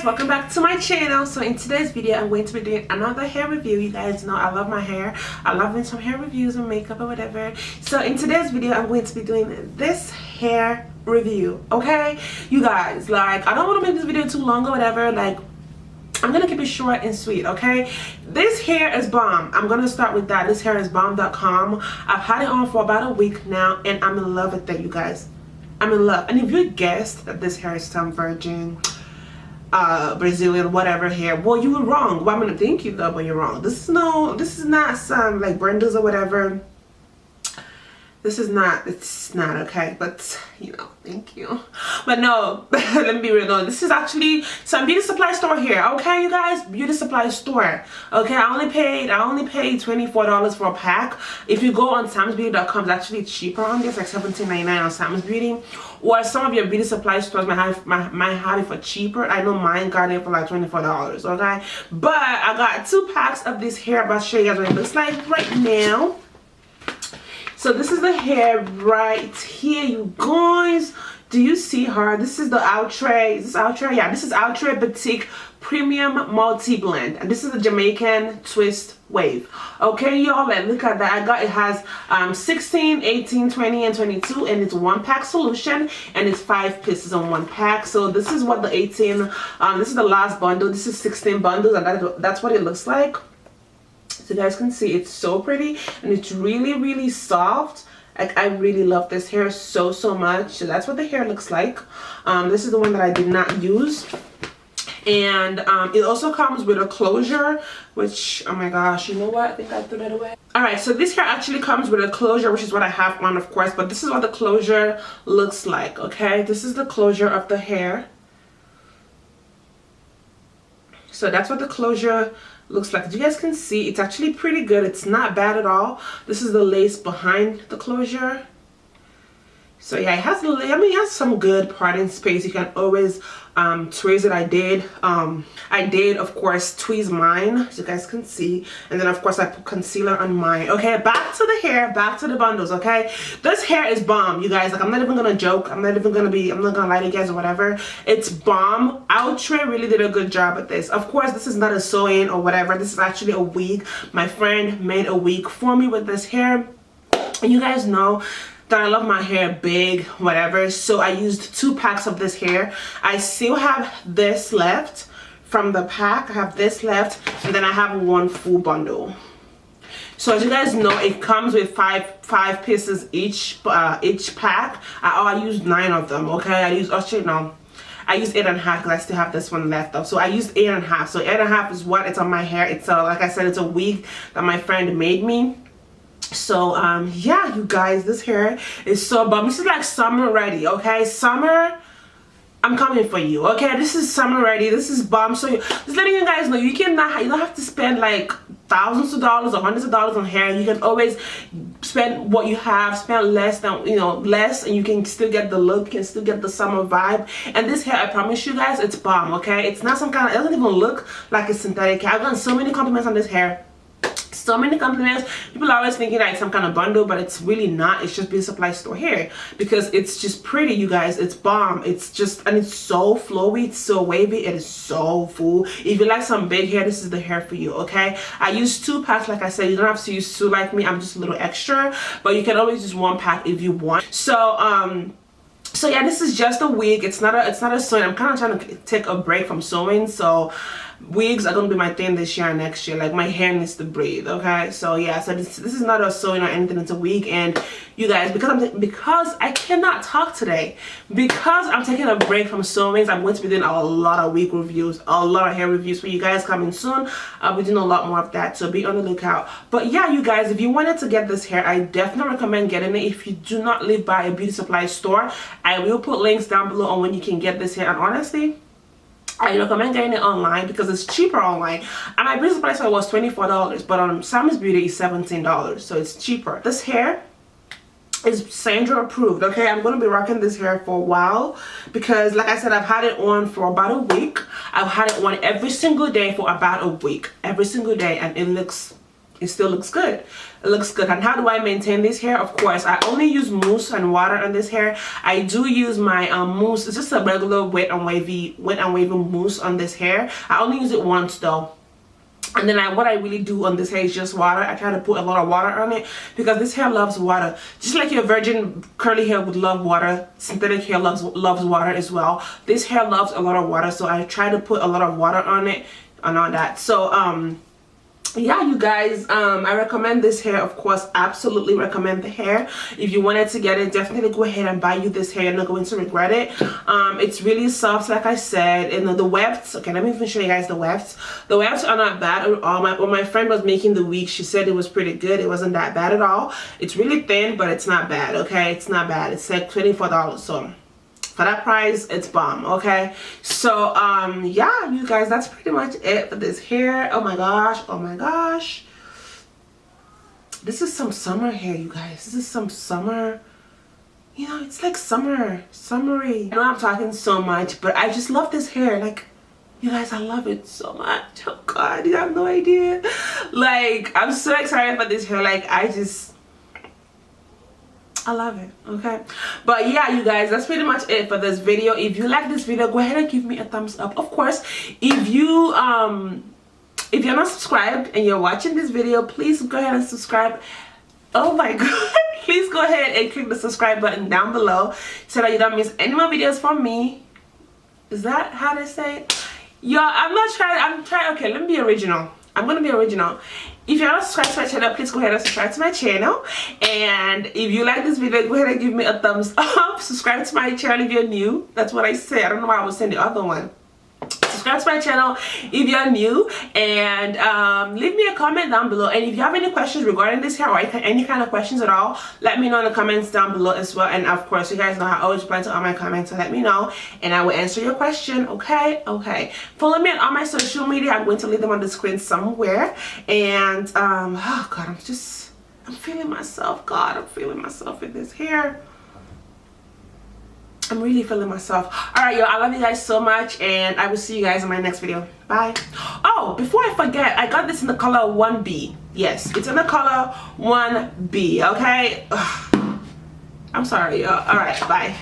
welcome back to my channel. So in today's video I'm going to be doing another hair review. You guys know I love my hair. I love doing some hair reviews and makeup or whatever. So in today's video I'm going to be doing this hair review. Okay, you guys, like, I don't want to make this video too long or whatever. Like, I'm gonna keep it short and sweet. Okay, this hair is bomb. I'm gonna start with that. This hair is bomb.com. I've had it on for about a week now and I'm in love with it, you guys. I'm in love. And if you guessed that this hair is some virgin Brazilian whatever hair, well, you were wrong. Well, I'm gonna thank you though, but you're wrong. This is not some like Brenda's or whatever. This is not, it's not, okay, but you know, thank you. But no, let me be real, no, this is actually some beauty supply store here, okay, you guys, beauty supply store. Okay, I only paid $24 for a pack. If you go on samsbeauty.com, it's actually cheaper on this, like $17.99 on Sam's Beauty, or some of your beauty supply stores might have it for cheaper. I know mine got it for like $24, okay, but I got 2 packs of this hair. I'm about to show you guys what it looks like right now. So this is the hair right here, you guys. Do you see her? This is the Outre. Is this Outre? Yeah, this is Outre Boutique Premium Multi Blend, and this is the Jamaican Twist Wave. Okay, y'all, and look at that. It has 16, 18, 20, and 22, and it's 1-pack solution, and it's 5 pieces on 1 pack. So this is what the 18. This is the last bundle. This is 16 bundles, and that's what it looks like. So you guys can see it's so pretty and it's really soft. Like, I really love this hair so much. So that's what the hair looks like. This is the one that I did not use, and it also comes with a closure, which, oh my gosh, you know what, I think I threw that away. All right, so this hair actually comes with a closure, which is what I have on, of course, but this is what the closure looks like. Okay, this is the closure of the hair. So that's what the closure looks like. As you guys can see, it's actually pretty good. It's not bad at all. This is the lace behind the closure. So yeah, it has some good parting space. You can always tweeze it. I did of course tweeze mine, as you guys can see, and then of course I put concealer on mine. Okay, back to the hair, back to the bundles. Okay, this hair is bomb, you guys. Like, I'm not even gonna joke. I'm not gonna lie to you guys or whatever. It's bomb. Outre really did a good job at this. Of course, this is not a sew-in or whatever. This is actually a wig. My friend made a wig for me with this hair, and you guys know that I love my hair big, whatever. So I used 2 packs of this hair. I still have this left from the pack. I have this left, and then I have 1 full bundle. So as you guys know, it comes with five pieces each pack. I used 9 of them. Okay, I used 8.5 because I still have this one left though. So I used 8.5. So 8.5 is what it's on my hair. It's like I said, it's a wig that my friend made me. So yeah, you guys, this hair is so bomb. This is like summer ready. Okay, summer, I'm coming for you. Okay, this is summer ready. This is bomb. So just letting you guys know, you don't have to spend like thousands of dollars or hundreds of dollars on hair. You can always spend what you have, spend less than, you know, less, and you can still get the look, you can still get the summer vibe. And this hair, I promise you guys, it's bomb. Okay, it's not some kind of, it doesn't even look like it's synthetic. I've gotten so many compliments on this hair. So many compliments. People are always thinking like some kind of bundle, but it's really not. It's just beauty supply store hair, because it's just pretty, you guys. It's bomb. It's just, and it's so flowy, it's so wavy, it is so full. If you like some big hair, this is the hair for you. Okay, I used 2 packs. Like I said, you don't have to use 2 like me. I'm just a little extra, but you can always use 1 pack if you want. So yeah, this is just a wig. It's not a sewing. I'm kind of trying to take a break from sewing, so wigs are gonna be my thing this year and next year. Like, my hair needs to breathe. Okay, so yeah, so this is not a sewing or anything. It's a wig. And you guys, because I cannot talk today, because I'm taking a break from sewings, I'm going to be doing a lot of wig reviews, a lot of hair reviews for you guys coming soon. I'll be doing a lot more of that, so be on the lookout. But yeah, you guys, if you wanted to get this hair, I definitely recommend getting it. If you do not live by a beauty supply store, I will put links down below on when you can get this hair. And honestly, I recommend getting it online because it's cheaper online. And my beauty supply store was $24, but on Sam's Beauty is $17, so it's cheaper. This hair is Sandra approved. Okay, I'm gonna be rocking this hair for a while because, like I said, I've had it on for about a week. I've had it on every single day for about a week, every single day, and it looks it still looks good. It looks good. And how do I maintain this hair? Of course, I only use mousse and water on this hair. I do use my mousse. It's just a regular wet and wavy mousse on this hair. I only use it once though. And then what I really do on this hair is just water. I try to put a lot of water on it because this hair loves water. Just like your virgin curly hair would love water, synthetic hair loves water as well. This hair loves a lot of water, so I try to put a lot of water on it and all that. So yeah, you guys, I recommend this hair. Of course, absolutely recommend the hair. If you wanted to get it, definitely go ahead and buy you this hair. You're not going to regret it. It's really soft, like I said. And the wefts, okay, let me even show you guys the wefts. The wefts are not bad at all. When my friend was making the wig, she said it was pretty good. It wasn't that bad at all. It's really thin, but it's not bad, okay? It's not bad. It's like $24, so for that price, it's bomb, okay? So yeah, you guys, that's pretty much it for this hair. Oh my gosh, oh my gosh, this is some summer hair, you guys. This is some summer, you know, it's like summery. I know I'm talking so much, but I just love this hair. Like, you guys, I love it so much. Oh god, you have no idea. Like, I'm so excited for this hair. Like, I love it, okay? But yeah, you guys, that's pretty much it for this video. If you like this video, go ahead and give me a thumbs up. Of course, if you're not subscribed and you're watching this video, please go ahead and subscribe. Oh my god, please go ahead and click the subscribe button down below so that you don't miss any more videos from me. Is that how they say it? Y'all, I'm trying, okay, let me be original. I'm gonna be original. If you're not subscribed to my channel, please go ahead and subscribe to my channel. And if you like this video, go ahead and give me a thumbs up. Subscribe to my channel if you're new. That's what I said. I don't know why I was saying the other one. Subscribe to my channel if you're new, and leave me a comment down below. And if you have any questions regarding this hair or any kind of questions at all, let me know in the comments down below as well. And of course, you guys know I always reply to all my comments, so let me know and I will answer your question. Okay, follow me on all my social media. I'm going to leave them on the screen somewhere. And oh god, I'm feeling myself. God, I'm feeling myself in this hair. I'm really feeling myself. Alright, y'all, I love you guys so much, and I will see you guys in my next video. Bye. Oh, before I forget, I got this in the color 1B. Yes, it's in the color 1B, okay? Ugh. I'm sorry, y'all. Alright, bye.